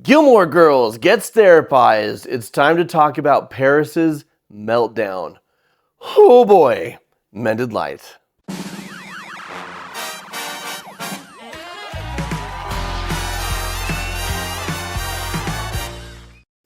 Gilmore Girls gets therapized. It's time to talk about Paris's meltdown. Oh boy, Mended light.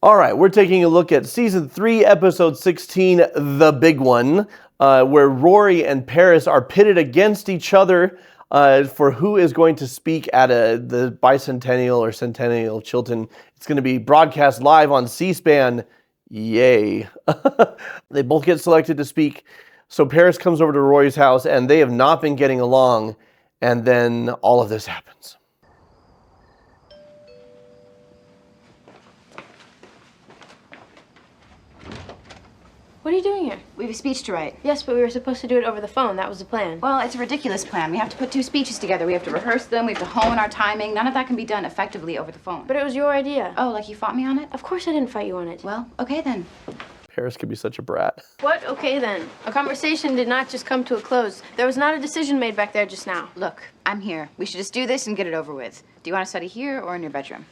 All right, we're taking a look at Season 3, Episode 16, The Big One, where Rory and Paris are pitted against each other for who is going to speak at the bicentennial or centennial Chilton. It's going to be broadcast live on C-SPAN. Yay. They both get selected to speak. So Paris comes over to Rory's house, and they have not been getting along, and then all of this happens. What are you doing here? We have a speech to write. Yes, but we were supposed to do it over the phone. That was the plan. Well, it's a ridiculous plan. We have to put two speeches together. We have to rehearse them. We have to hone our timing. None of that can be done effectively over the phone. But it was your idea. Oh, like you fought me on it? Of course I didn't fight you on it. Well, okay then. Paris could be such a brat. What? Okay then. A conversation did not just come to a close. There was not a decision made back there just now. Look, I'm here. We should just do this and get it over with. Do you want to study here or in your bedroom?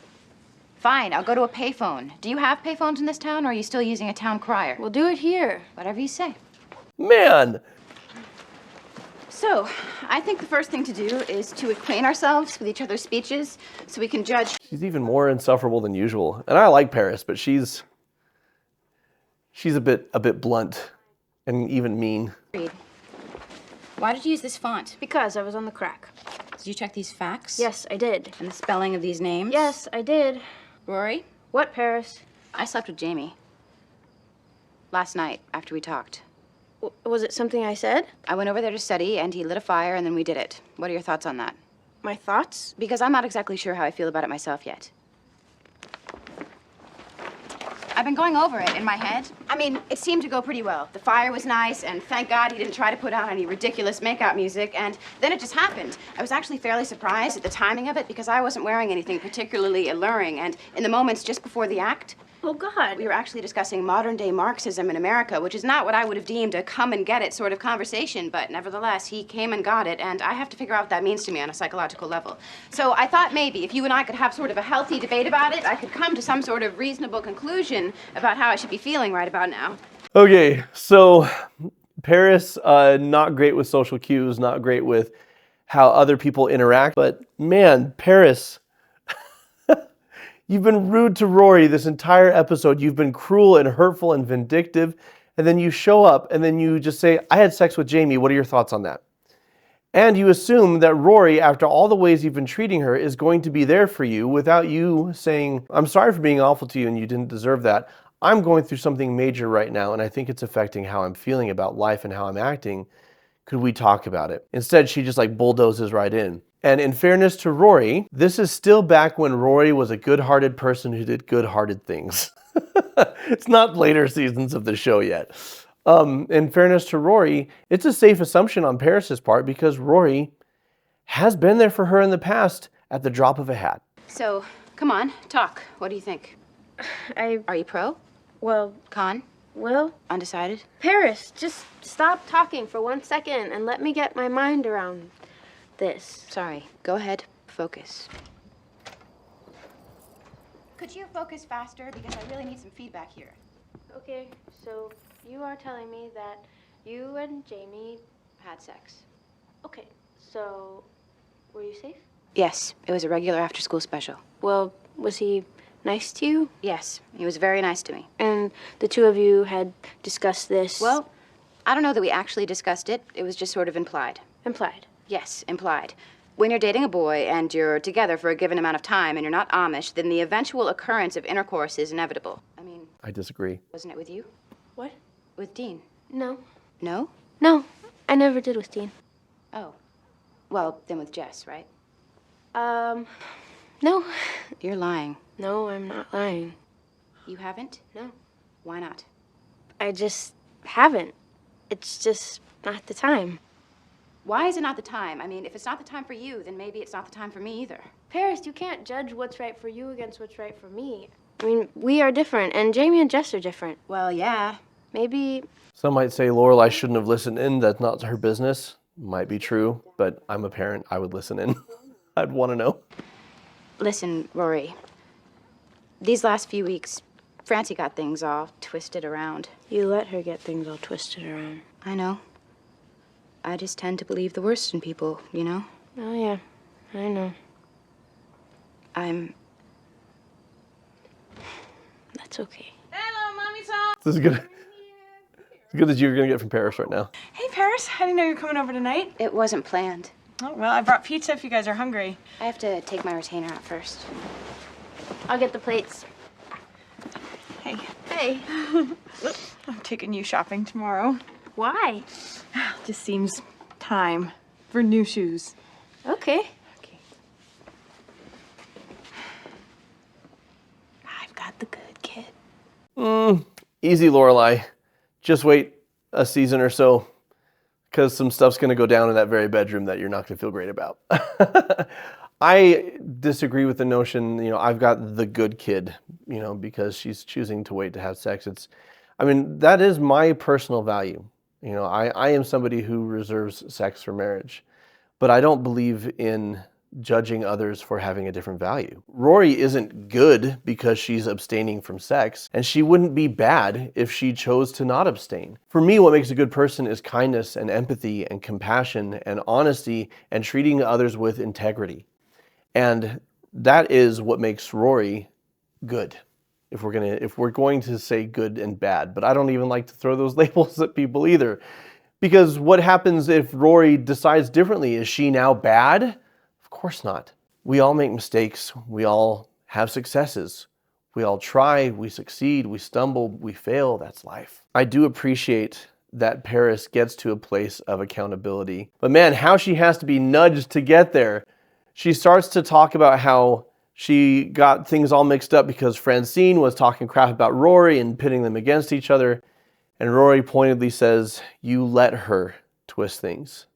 Fine, I'll go to a payphone. Do you have payphones in this town, or are you still using a town crier? We'll do it here. Whatever you say. Man! So, I think the first thing to do is to acquaint ourselves with each other's speeches so we can judge. She's even more insufferable than usual. And I like Paris, but she's a bit blunt and even mean. Read. Why did you use this font? Because I was on the crack. Did you check these facts? Yes, I did. And the spelling of these names? Yes, I did. Rory? What, Paris? I slept with Jamie. Last night, after we talked. Was it something I said? I went over there to study, and he lit a fire, and then we did it. What are your thoughts on that? My thoughts? Because I'm not exactly sure how I feel about it myself yet. I've been going over it in my head. I mean, it seemed to go pretty well. The fire was nice, and thank God he didn't try to put on any ridiculous makeout music, and then it just happened. I was actually fairly surprised at the timing of it because I wasn't wearing anything particularly alluring, and in the moments just before the act, Oh, God. we were actually discussing modern-day Marxism in America, which is not what I would have deemed a come-and-get-it sort of conversation, but nevertheless, he came and got it, and I have to figure out what that means to me on a psychological level. So I thought maybe if you and I could have sort of a healthy debate about it, I could come to some sort of reasonable conclusion about how I should be feeling right about now. Okay, so Paris, not great with social cues, not great with how other people interact, but man, Paris, you've been rude to Rory this entire episode. You've been cruel and hurtful and vindictive, and then you show up and then you just say, I had sex with Jamie. What are your thoughts on that? And you assume that Rory, after all the ways you've been treating her, is going to be there for you without you saying, I'm sorry for being awful to you and you didn't deserve that. I'm going through something major right now, and I think it's affecting how I'm feeling about life and how I'm acting. Could we talk about it? Instead, she just like bulldozes right in. And in fairness to Rory, this is still back when Rory was a good-hearted person who did good-hearted things. It's not later seasons of the show yet. In fairness to Rory, it's a safe assumption on Paris's part because Rory has been there for her in the past at the drop of a hat. So, come on, talk. What do you think? Are you pro? Well, Con? Undecided? Paris, just stop talking for 1 second and let me get my mind around this. Sorry. Go ahead. Focus. Could you focus faster? Because I really need some feedback here. Okay, so you are telling me that you and Jamie Had sex. Okay, so were you safe? Yes. It was a regular after-school special. Well, was he nice to you? Yes. He was very nice to me. And the two of you had discussed this? Well, I don't know that we actually discussed it. It was just sort of implied. Implied. Yes, implied. When you're dating a boy and you're together for a given amount of time and you're not Amish, then the eventual occurrence of intercourse is inevitable. I mean... I disagree. Wasn't it with you? What? With Dean? No. No? No, I never did with Dean. Oh. Well, then with Jess, right? No. You're lying. No, I'm not lying. You haven't? No. Why not? I just haven't. It's just not the time. Why is it not the time? I mean, if it's not the time for you, then maybe it's not the time for me either. Paris, you can't judge what's right for you against what's right for me. I mean, we are different, and Jamie and Jess are different. Well, yeah. Maybe... Some might say Lorelai shouldn't have listened in. That's not her business. Might be true, but I'm a parent. I would listen in. I'd want to know. Listen, Rory. these last few weeks, Francie got things all twisted around. You let her get things all twisted around. I know. I just tend to believe the worst in people, you know? Oh, yeah. I know. That's okay. Hello, Mommy Talk. This is good. As good as you're gonna get from Paris right now. Hey, Paris. I didn't know you were coming over tonight. It wasn't planned. Oh, well, I brought pizza if you guys are hungry. I have to take my retainer out first. I'll get the plates. Hey, Hey. I'm taking you shopping tomorrow. Why? Just seems time for new shoes. Okay. Okay. I've got the good kid. Easy, Lorelai. Just wait a season or so, because some stuff's going to go down in that very bedroom that you're not going to feel great about. I disagree with the notion, I've got the good kid, because she's choosing to wait to have sex. That is my personal value. I am somebody who reserves sex for marriage, but I don't believe in judging others for having a different value. Rory isn't good because she's abstaining from sex, and she wouldn't be bad if she chose to not abstain. For me, what makes a good person is kindness and empathy and compassion and honesty and treating others with integrity. And that is what makes Rory good. If we're going to say good and bad, but I don't even like to throw those labels at people either. Because what happens if Rory decides differently? Is she now bad? Of course not. We all make mistakes. We all have successes. We all try, we succeed, we stumble, we fail. That's life. I do appreciate that Paris gets to a place of accountability. But man, how she has to be nudged to get there. She starts to talk about how she got things all mixed up because Francine was talking crap about Rory and pitting them against each other. And Rory pointedly says, "You let her twist things."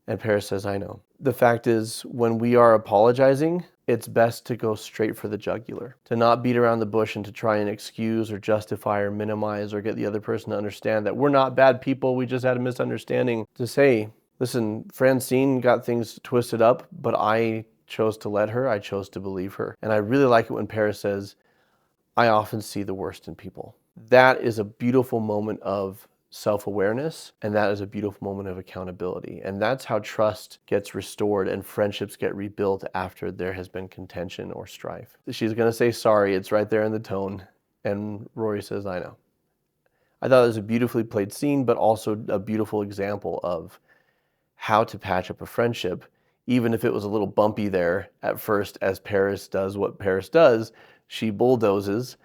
And Paris says, "I know." The fact is, when we are apologizing, it's best to go straight for the jugular, to not beat around the bush and to try and excuse or justify or minimize or get the other person to understand that we're not bad people, we just had a misunderstanding. To say, listen, Francine got things twisted up, but I chose to let her, I chose to believe her. And I really like it when Paris says, "I often see the worst in people." That is a beautiful moment of self-awareness, and that is a beautiful moment of accountability. And that's how trust gets restored and friendships get rebuilt after there has been contention or strife. She's going to say sorry. It's right there in the tone. And Rory says, "I know." I thought it was a beautifully played scene, but also a beautiful example of how to patch up a friendship, even if it was a little bumpy there at first, as Paris does what Paris does. She bulldozes,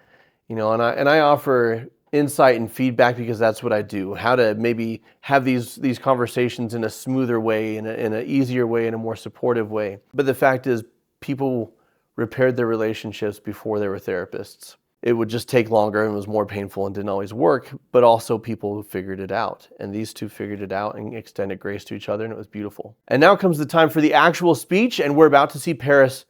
and I offer insight and feedback because that's what I do. How to maybe have these conversations in a smoother way, in an easier way, in a more supportive way. But the fact is, people repaired their relationships before they were therapists. It would just take longer and was more painful and didn't always work, but also people figured it out. And these two figured it out and extended grace to each other, and it was beautiful. And now comes the time for the actual speech, and we're about to see Paris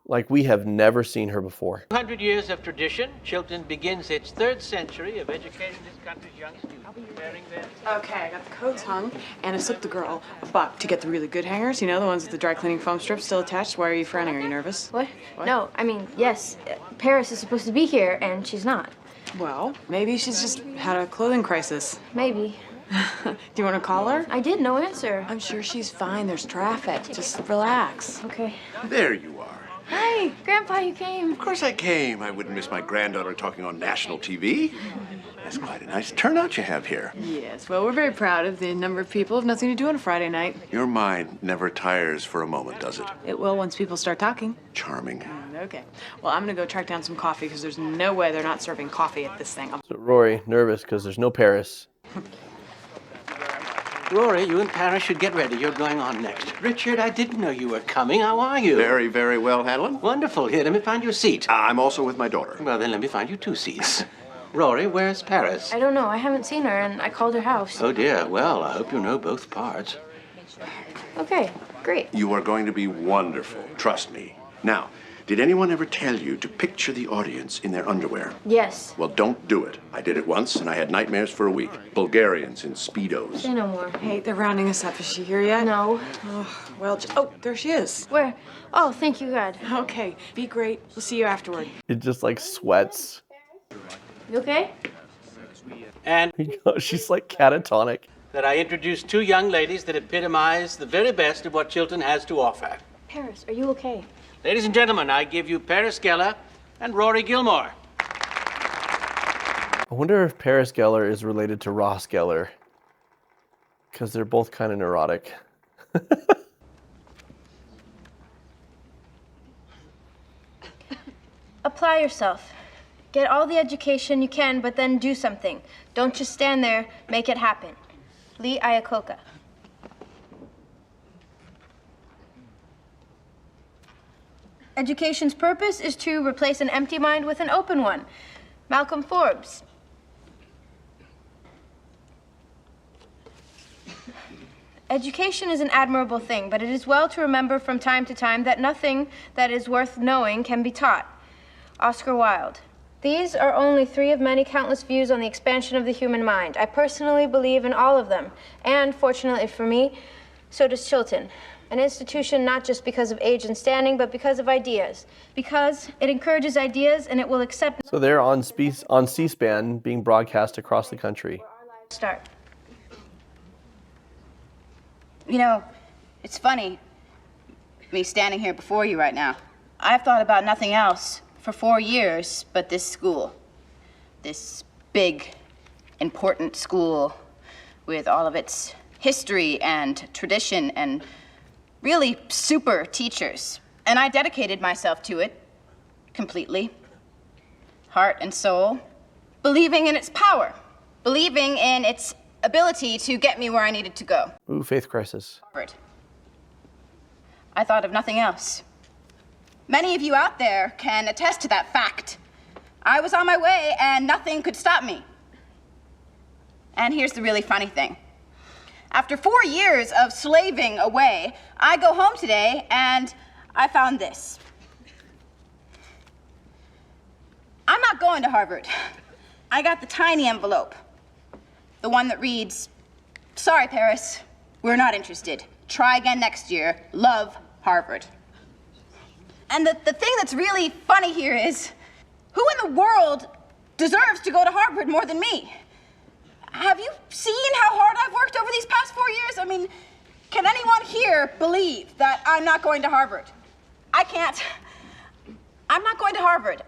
like we have never seen her before. 200 years of tradition, Chilton begins its third century of educating this country's young students. Preparing them. Okay, I got the coats hung, and I slipped the girl a buck to get the really good hangers. The ones with the dry cleaning foam strips still attached. Why are you frowning? Are you nervous? What? No, yes. Paris is supposed to be here, and she's not. Well, maybe she's just had a clothing crisis. Maybe. Do you want to call her? I did, no answer. I'm sure she's fine. There's traffic. Just relax. Okay. There you are. Hi, Grandpa, you came. Of course I came. I wouldn't miss my granddaughter talking on national TV. That's quite a nice turnout you have here. Yes, well, we're very proud of the number of people who have nothing to do on a Friday night. Your mind never tires for a moment, does it? It will once people start talking. Charming. Okay. Well, I'm gonna go track down some coffee because there's no way they're not serving coffee at this thing. So Rory, nervous because there's no Paris. Rory, you and Paris should get ready. You're going on next. Richard, I didn't know you were coming. How are you? Very, very well, Hanlon. Wonderful. Here, let me find you a seat. I'm also with my daughter. Well, then let me find you 2 seats. Rory, where's Paris? I don't know. I haven't seen her, and I called her house. Oh, dear. Well, I hope you know both parts. Okay, great. You are going to be wonderful. Trust me. Now, Did anyone ever tell you to picture the audience in their underwear? Yes. Well, don't do it. I did it once, and I had nightmares for a week. Bulgarians in Speedos. Say no more. Hey, they're rounding us up. Is she here yet? No. Oh, well, oh, there she is. Where? Oh, thank you, God. Okay, be great. We'll see you afterward. It just like sweats. You okay? And She's like catatonic. that I introduce two young ladies that epitomize the very best of what Chilton has to offer. Paris, are you okay? Ladies and gentlemen, I give you Paris Geller and Rory Gilmore. I wonder if Paris Geller is related to Ross Geller. Because they're both kind of neurotic. Apply yourself. Get all the education you can, but then do something. Don't just stand there, make it happen. Lee Iacocca. Education's purpose is to replace an empty mind with an open one. Malcolm Forbes. Education is an admirable thing, but it is well to remember from time to time that nothing that is worth knowing can be taught. Oscar Wilde. These are only three of many countless views on the expansion of the human mind. I personally believe in all of them, and fortunately for me, so does Chilton. An institution not just because of age and standing, but because of ideas. Because it encourages ideas and it will accept... So they're on C-SPAN being broadcast across the country. Start. You know, it's funny, me standing here before you right now. I've thought about nothing else for 4 years but this school. This big, important school with all of its history and tradition and really super teachers. And I dedicated myself to it completely, heart and soul, believing in its power, believing in its ability to get me where I needed to go. Ooh, faith crisis. I thought of nothing else. Many of you out there can attest to that fact. I was on my way and nothing could stop me. And here's the really funny thing. After 4 years of slaving away, I go home today and I found this. I'm not going to Harvard. I got the tiny envelope. The one that reads, "Sorry, Paris, we're not interested. Try again next year. Love, Harvard." And the thing that's really funny here is, who in the world deserves to go to Harvard more than me? Have you seen how hard I've worked over these past 4 years? I mean, can anyone here believe that I'm not going to Harvard? I can't. I'm not going to Harvard.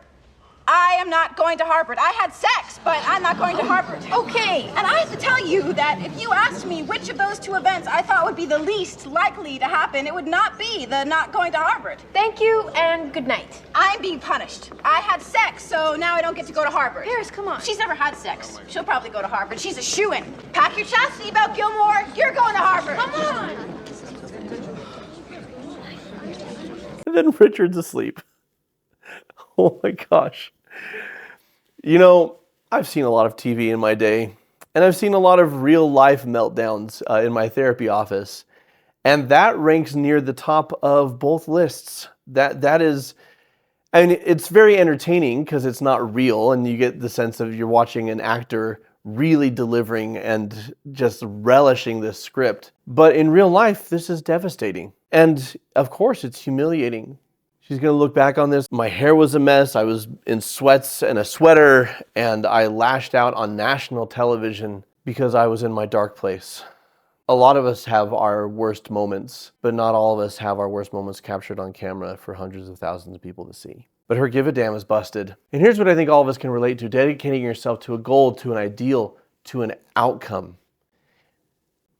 I am not going to Harvard. I had sex, but I'm not going to Harvard. Okay. And I have to tell you that if you asked me which of those two events I thought would be the least likely to happen, it would not be the not going to Harvard. Thank you and good night. I'm being punished. I had sex, so now I don't get to go to Harvard. Paris, come on. She's never had sex. She'll probably go to Harvard. She's a shoo-in. Pack your chastity belt, Gilmore. You're going to Harvard. Come on. And then Richard's asleep. Oh my gosh. You know, I've seen a lot of TV in my day, and I've seen a lot of real life meltdowns in my therapy office. And that ranks near the top of both lists. That is, I mean, it's very entertaining because it's not real, and you get the sense of you're watching an actor really delivering and just relishing this script. But in real life, this is devastating. And of course, it's humiliating. She's gonna look back on this. My hair was a mess. I was in sweats and a sweater, and I lashed out on national television because I was in my dark place. A lot of us have our worst moments, but not all of us have our worst moments captured on camera for hundreds of thousands of people to see. But her give a damn is busted. And here's what I think all of us can relate to: dedicating yourself to a goal, to an ideal, to an outcome.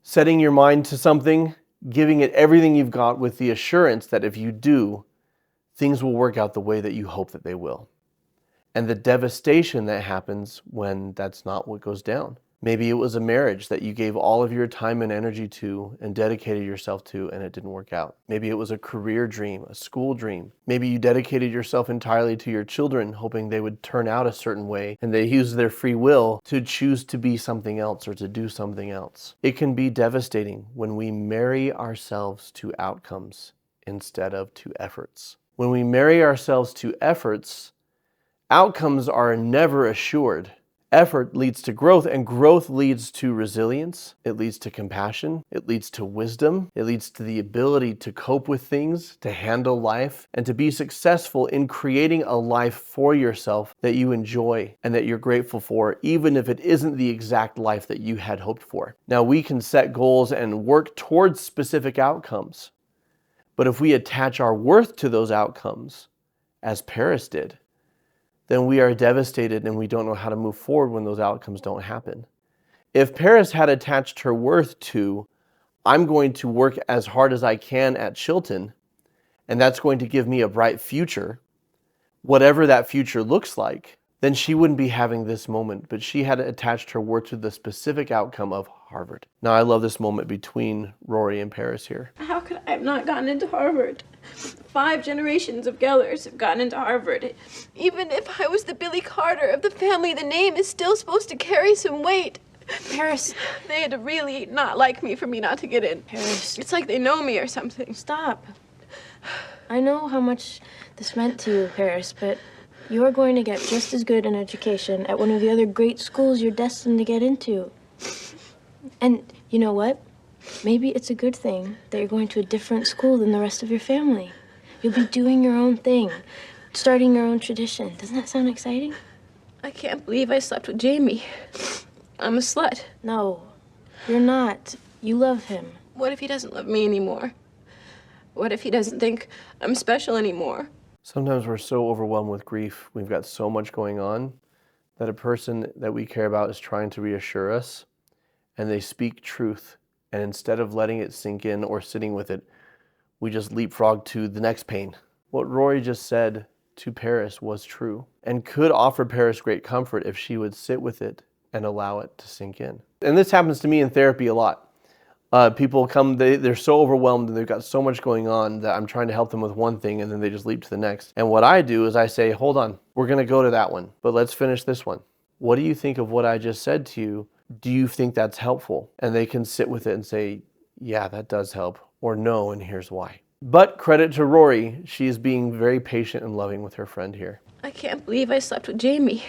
Setting your mind to something, giving it everything you've got with the assurance that if you do, things will work out the way that you hope that they will. And the devastation that happens when that's not what goes down. Maybe it was a marriage that you gave all of your time and energy to and dedicated yourself to, and it didn't work out. Maybe it was a career dream, a school dream. Maybe you dedicated yourself entirely to your children, hoping they would turn out a certain way, and they used their free will to choose to be something else or to do something else. It can be devastating when we marry ourselves to outcomes instead of to efforts. When we marry ourselves to efforts, outcomes are never assured. Effort leads to growth, and growth leads to resilience. It leads to compassion. It leads to wisdom. It leads to the ability to cope with things, to handle life, and to be successful in creating a life for yourself that you enjoy and that you're grateful for, even if it isn't the exact life that you had hoped for. Now, we can set goals and work towards specific outcomes, but if we attach our worth to those outcomes, as Paris did, then we are devastated and we don't know how to move forward when those outcomes don't happen. If Paris had attached her worth to, I'm going to work as hard as I can at Chilton, and that's going to give me a bright future, whatever that future looks like, then she wouldn't be having this moment. But she had attached her worth to the specific outcome of Harvard. Now, I love this moment between Rory and Paris here. How could I have not gotten into Harvard? 5 generations of Gellers have gotten into Harvard. Even if I was the Billy Carter of the family, the name is still supposed to carry some weight. Paris. They had to really not like me for me not to get in. Paris. It's like they know me or something. Stop. I know how much this meant to you, Paris, but you're going to get just as good an education at one of the other great schools you're destined to get into. And you know what? Maybe it's a good thing that you're going to a different school than the rest of your family. You'll be doing your own thing, starting your own tradition. Doesn't that sound exciting? I can't believe I slept with Jamie. I'm a slut. No, you're not. You love him. What if he doesn't love me anymore? What if he doesn't think I'm special anymore? Sometimes we're so overwhelmed with grief, we've got so much going on, that a person that we care about is trying to reassure us, and they speak truth, and instead of letting it sink in or sitting with it, we just leapfrog to the next pain. What Rory just said to Paris was true, and could offer Paris great comfort if she would sit with it and allow it to sink in. And this happens to me in therapy a lot. People come, they're so overwhelmed and they've got so much going on that I'm trying to help them with one thing and then they just leap to the next. And what I do is I say, hold on, we're gonna go to that one, but let's finish this one. What do you think of what I just said to you? Do you think that's helpful? And they can sit with it and say, yeah, that does help, or no, and here's why. But credit to Rory, she is being very patient and loving with her friend here. I can't believe I slept with Jamie.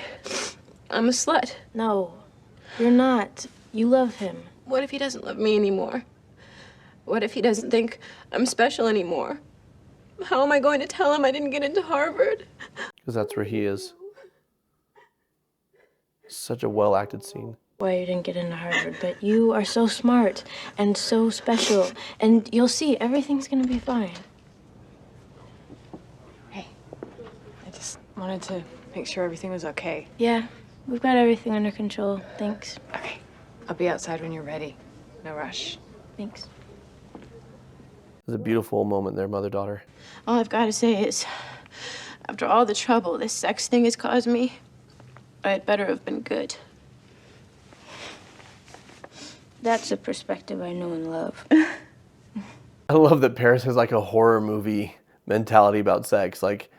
I'm a slut. No, you're not. You love him. What if he doesn't love me anymore? What if he doesn't think I'm special anymore? How am I going to tell him I didn't get into Harvard? Because that's where he is. Such a well-acted scene. Why you didn't get into Harvard, but you are so smart and so special, and you'll see everything's gonna be fine. Hey, I just wanted to make sure everything was okay. Yeah, we've got everything under control. Thanks. Okay, I'll be outside when you're ready. No rush. Thanks. It was a beautiful moment there, mother-daughter. All I've got to say is, after all the trouble this sex thing has caused me, I'd better have been good. That's a perspective I know and love. I love that Paris has like a horror movie mentality about sex. Like,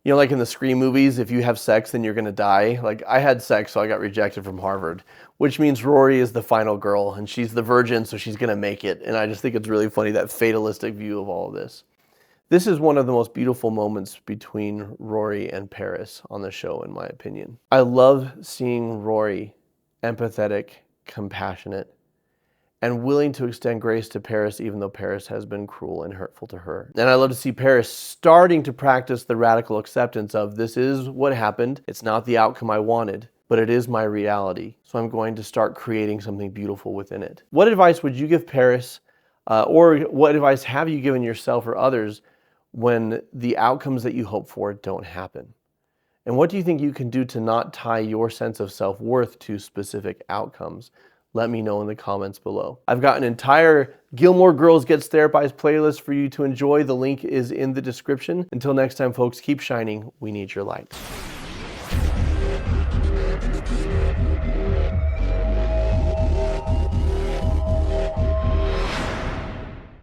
you know, like in the Scream movies, if you have sex, then you're gonna die. Like, I had sex, so I got rejected from Harvard, which means Rory is the final girl, and she's the virgin, so she's gonna make it. And I just think it's really funny, that fatalistic view of all of this. This is one of the most beautiful moments between Rory and Paris on the show, in my opinion. I love seeing Rory empathetic, compassionate, and willing to extend grace to Paris, even though Paris has been cruel and hurtful to her. And I love to see Paris starting to practice the radical acceptance of, this is what happened. It's not the outcome I wanted, but it is my reality. So I'm going to start creating something beautiful within it. What advice would you give Paris, or what advice have you given yourself or others when the outcomes that you hope for don't happen? And what do you think you can do to not tie your sense of self-worth to specific outcomes? Let me know in the comments below. I've got an entire Gilmore Girls Gets Therapized playlist for you to enjoy. The link is in the description. Until next time, folks, keep shining. We need your light.